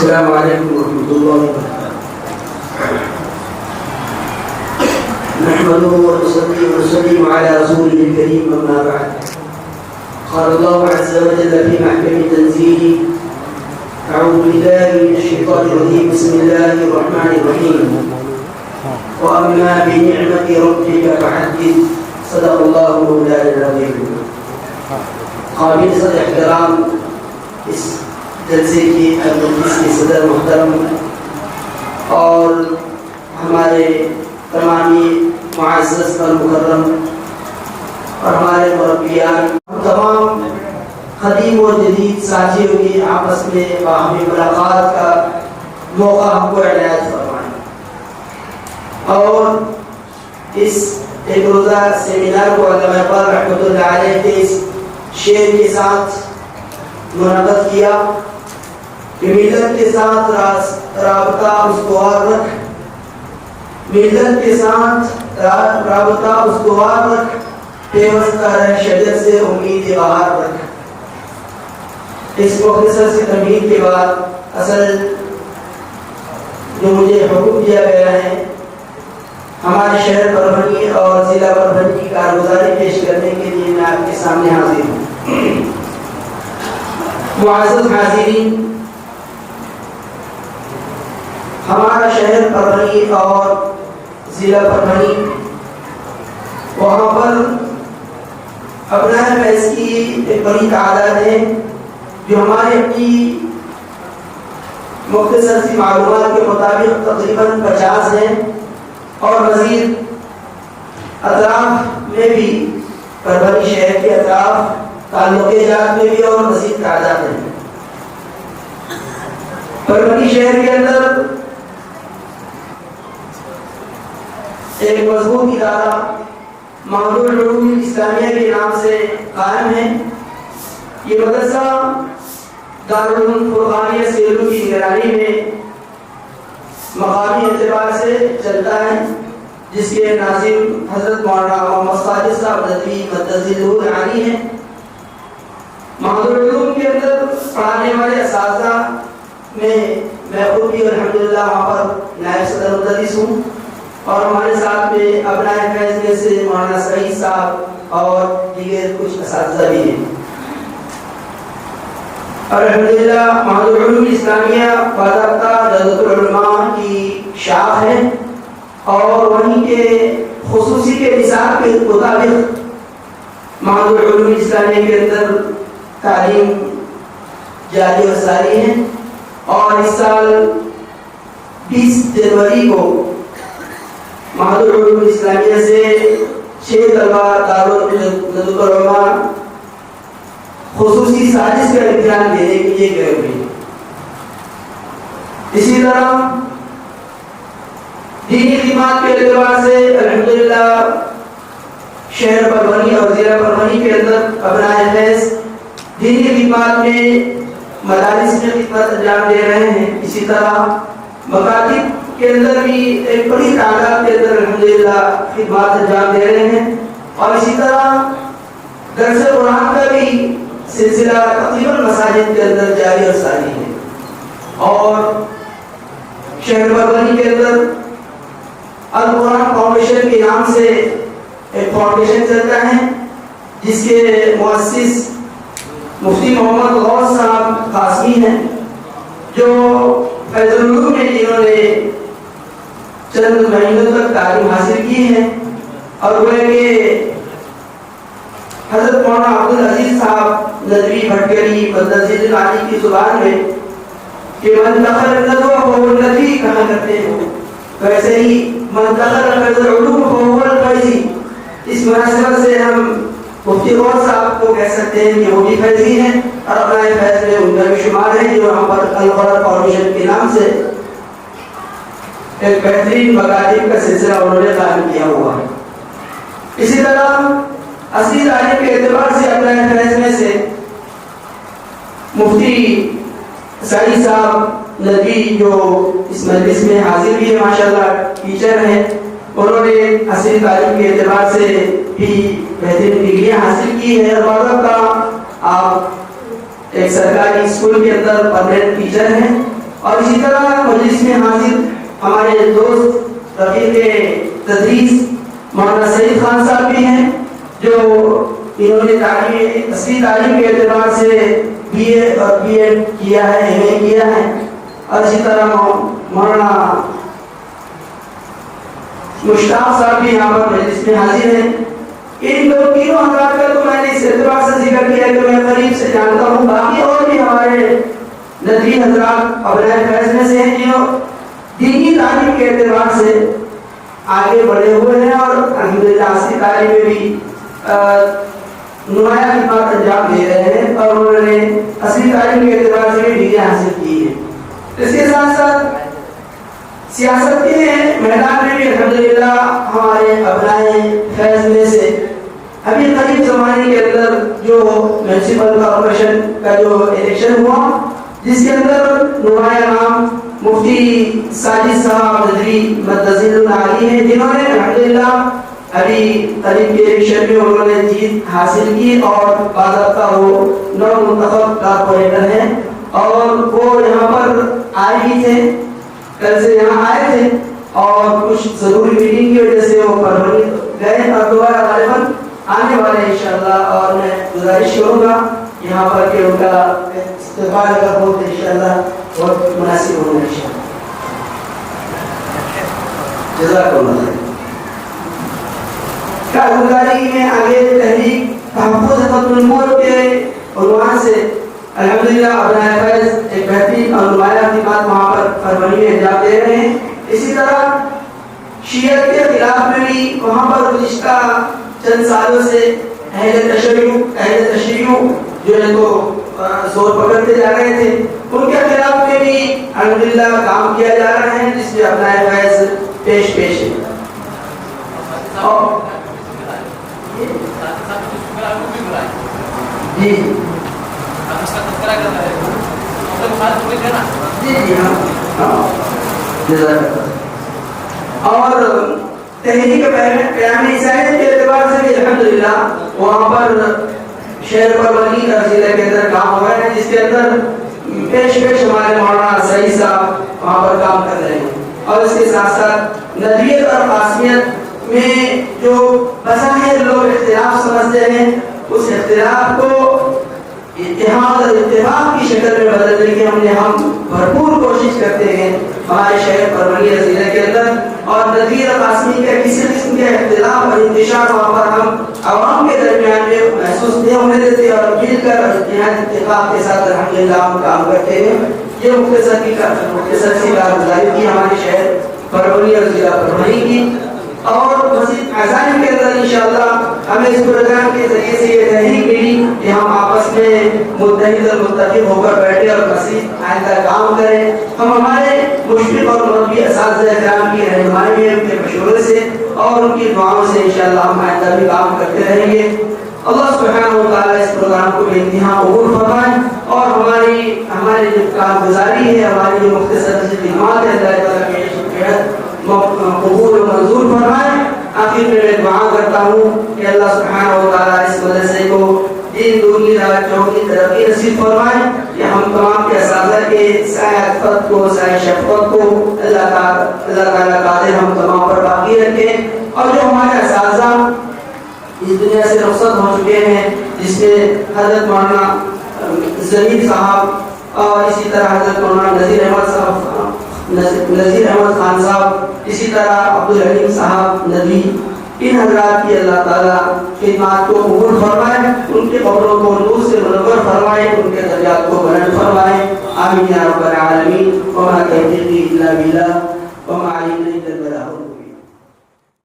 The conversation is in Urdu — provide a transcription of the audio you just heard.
السلام عليكم ورحمة الله وبركاته. نحمده ونصلي ونسلم على رسوله الكريم، أما بعد. قال الله عز وجل في محكم تنزيله: أعوذ بالله من الشيطان الرجيم، بسم الله الرحمن الرحيم. وأما بنعمة ربك فحدث. صدق الله مولانا العظيم. قابل صدر احترام اس جلسے کی مجلس کے صدر محترم اور ہمارے تمامی معزز اور مکرم اور ہمارے مربیان، تمام قدیم و جدید ساتھیوں کی آپس میں باہمی ملاقات کا موقع ہم کو عنایت فرمائیں، اور اس ایک روزہ سیمینار کو علامہ اقبال رحمۃ اللہ علیہ کے اس شعر کے ساتھ منعقد کیا کہ ملت کے ساتھ رابطہ استوار رکھ، ملت کے ساتھ رابطہ استوار رکھ، پیوستہ رہ شجر سے امید بہار رکھ۔ اس مختصر سے تمہید کے بعد اصل جو مجھے حکم دیا گیا ہے ہمارے شہر پربھنی اور ضلع پربھنی کی کارگزاری پیش کرنے کے لیے میں آپ کے سامنے حاضر ہوں۔ معزز حاضرین، ہمارا شہر پربھنی اور ضلع پربھنی، وہاں پر ابناء فیض کی ایک بڑی تعداد ہے جو ہماری اپنی مختصر سی معلومات کے مطابق تقریباً 50 ہیں، اور مزید اطراف میں بھی پربھنی شہر کے اطراف تعلق جات میں بھی اور مزید تعداد ہیں۔ پربھنی شہر کے اندر ایک مضبوط ادارہ معہد العلوم اسلامیہ کے نام سے قائم ہے۔ یہ مدرسہ دارالعلوم فرقانیہ سیلو کی نگرانی میں مقامی اعتبار سے چلتا ہے، جس کے ناظم حضرت مولانا محمد ساجد صاحب ندوی مدظلہ العالی ہیں۔ معہد العلوم کے اندر پڑھانے والے اساتذہ میں خود بھی الحمدللہ وہاں پر نائب صدر مدرس ہوں، اور ہمارے ساتھ میں ابناء فیض میں سے مولانا سعید صاحب اور دیگر کچھ اساتذہ بھی ہیں۔ الحمدللہ معہد العلوم اسلامیہ باضابطہ جدت العلماء کی شاخ ہے، اور وہیں کے خصوصی کے نصاب کے مطابق معہد العلوم اسلامیہ کے اندر تعلیم جاری و ساری ہے، اور اس سال 20 جنوری کو معہد العلوم اسلامیہ سے 6 طلبہ دارالعلوم خصوصی سازش کا امتحان دینے کے لیے گئے ہوئے ہیں۔ اسی طرح دینی خدمات کے اعتبار سے الحمدللہ شہر پربھنی اور ضلع پربھنی کے اندر ابناء فیض دینی خدمات میں مدارس میں خدمت انجام دے رہے ہیں۔ اسی طرح مکاتب کے اندر بھی ایک بڑی تعداد کے اندر الحمدللہ خدمات انجام دے رہے ہیں، اور اسی طرح درس قرآن کا بھی سلسلہ تقریباً مساجد کے اندر جاری اور ساری ہے۔ اور شہر پربھنی کے اندر القرآن فاؤنڈیشن کے نام سے ایک فاؤنڈیشن چلتا ہے، جس کے مؤسس مفتی محمد غوث صاحب قاسمی ہیں، جو فیض العلوم میں جنہوں نے چند مہینوں تک تعلیم حاصل کی ہے، اور وہ کہ حضرت مولانا عبدالعزیز صاحب ندوی بھٹکری مدظلہ العالی کی زبان میں کہ من دخل الندوہ فهو الندوی کہا کرتے ہیں، ویسے ہی من دخل فیض العلوم فهو الفیضی۔ اس مناسبت سے ہم مفتی غوث صاحب کو کہہ سکتے ہیں کہ وہ بھی فیضی ہیں، اور ابناء فیض میں ان کا بھی شمار ہے، جو وہاں پر القرآن فاؤنڈیشن کے نام سے ایک بہترین مکاتب کا سلسلہ انہوں نے قائم کیا ہوا ہے۔ اسی طرح اصلی تعلیم کے اعتبار سے ابناء فیض میں سے مفتی سعید صاحب ندوی جو اس مجلس میں حاضر بھی ہے، ماشاءاللہ ٹیچر ہیں، انہوں نے اصلی تعلیم کے اعتبار سے بھی بہترین ڈگریاں حاصل کی ہے، اور بعد کا آپ ایک سرکاری اسکول کے اندر پرمننٹ ٹیچر ہیں، اور اسی طرح مجلس میں حاضر ہمارے دوست رفیق تدریس مولانا سعید خان صاحب بھی ہیں جو انہوں نے اصلی تعلیم کے اعتبار سے بی اے اور بی ایڈ کیا ہے، ایم اے کیا ہے، اور اسی طرح مولانا مشتاق صاحب بھی یہاں پر مجلس میں حاضر ہیں۔ ان دو تینوں حضرات کا تو میں نے اس اعتبار سے ذکر کیا کہ میں قریب سے جانتا ہوں، باقی اور بھی ہمارے ندوی حضرات ابنائے فیض میں سے ہیں جو دینی تعلیم کے اعتبار سے آگے بڑھے ہوئے ہیں اور الحمدللہ اصلی تعلیم میں بھی نمایاں خدمات انجام دے رہے ہیں اور انہوں نے اصلی تعلیم کے اعتبار سے بھی ڈگریاں حاصل کی ہیں۔ اس کے ساتھ ساتھ سیاست کے میدان میں بھی الحمدللہ ہمارے ابنائے فیض میں سے ابھی قریب زمانے کے اندر جو میونسپل کارپوریشن کا جو الیکشن ہوا جس کے اندر نمایاں نام مفتی ساجد صاحب ندوی مدظل علی ہیں جنہوں نے الحمدللہ ابھی قریب کے الیکشن میں انہوں نے جیت حاصل کی اور باضابطہ وہ نو منتخب کارپوریٹر ہیں اور وہ یہاں پر آئے بھی تھے، کل سے یہاں آئے تھے اور کچھ ضروری میٹنگ کی وجہ سے وہ پروری گئے اور دوبارہ غالباً آنے والے انشاءاللہ، اور میں گزارش کروں گا یہاں پر کہ ان کا استقبال اگر ہو تو انشاءاللہ بہت مناسب ہوگا انشاءاللہ۔ جزاک اللہ خیر۔ کارگزاری میں آگے تحریک تحفظ خط الموت کے عنوان سے الحمدللہ ابنائے فیض ایک بہترین اور نمایاں خدمات وہاں پر فروری میں انجام دے رہے ہیں۔ اسی طرح شیعت کے خلاف میں بھی وہاں پر گزشتہ چند سالوں سے اہل تشیع جو ہے تو زور پکڑتے جا رہے تھے، ان کے خلاف میں بھی الحمدللہ کام کیا جا رہا ہے جس میں ابنائے فیض پیش ہے۔ جی اور تحریک قیام عیسائیت کے اعتبار سے بھی الحمدللہ وہاں پر شہر پروری اور ضلع کے اندر کام ہوا ہے جس کے اندر پیش ہمارے مولانا سعید صاحب وہاں پر کام کر رہے ہیں۔ اور اس کے ساتھ ساتھ ندویت اور قاسمیت میں جو بظاہر لوگ اختلاف سمجھتے ہیں اس اختلاف کو اتحاد اور اتفاق کی شکل میں بدلنے کی ہم بھرپور کوشش کرتے ہیں ہمارے شہر پروری ضلع کے اندر، اور ندوی اور قاسمی کے کسی قسم کے اختلاف اور انتشار وہاں پر ہم عوام کے درمیان میں محسوس نہیں ہونے دیتے اور مل کر اتفاق کے ساتھ الحمدللہ ہم کام کرتے ہیں۔ یہ مختصر سی کارگزاری کی ہمارے شہر پروری اور ضلع پروری کی، اور مزید عزائم کے اندر انشاءاللہ ہمیں اس پروگرام کے ذریعے سے یہ تحریک ملی کہ ہم آپس میں متحد اور متفق ہو کر بیٹھے اور مزید آئندہ کام کریں۔ ہم ہمارے مشفق اور مربی اساتذہ کرام کی رہنمائی میں ان کے مشورے سے اور ان کی دعاؤں سے انشاءاللہ ہم آئندہ بھی کام کرتے رہیں گے۔ اللہ سبحانہ و تعالیٰ اس پروگرام کو بے انتہا قبول فرمائے اور ہماری جو کارگزاری ہے، ہماری جو مختصر خدمات ہے، اللہ تعالیٰ کے قبول و منظور فرمائے۔ آخر میں دعا کرتا ہوں کہ اللہ سبحانہ و تعالیٰ اس مدرسے کو دین دنیا راجوں کی ترقی نصیب فرمائے، کہ ہم تمام کے اساتذہ کے سایہ خط کو سایہ شفقت کو اللہ تعالیٰ قادر ہم تمام پر باقی رکھے، اور جو ہمارے اساتذہ اس دنیا سے رخصت ہو چکے ہیں جس میں حضرت مولانا زمین صاحب اور اسی طرح حضرت مولانا نذیر احمد خان صاحب، اسی طرح عبدالحلیم صاحب ندوی، ان حضرات کی اللہ تعالیٰ خدمات کو قبول فرمائے، ان کے قبروں کو نور سے منور فرمائے، ان کے درجات کو بلند فرمائے، آمین یا رب العالمین۔ وما توفیقی الا باللہ وما علینا الا البلاغ۔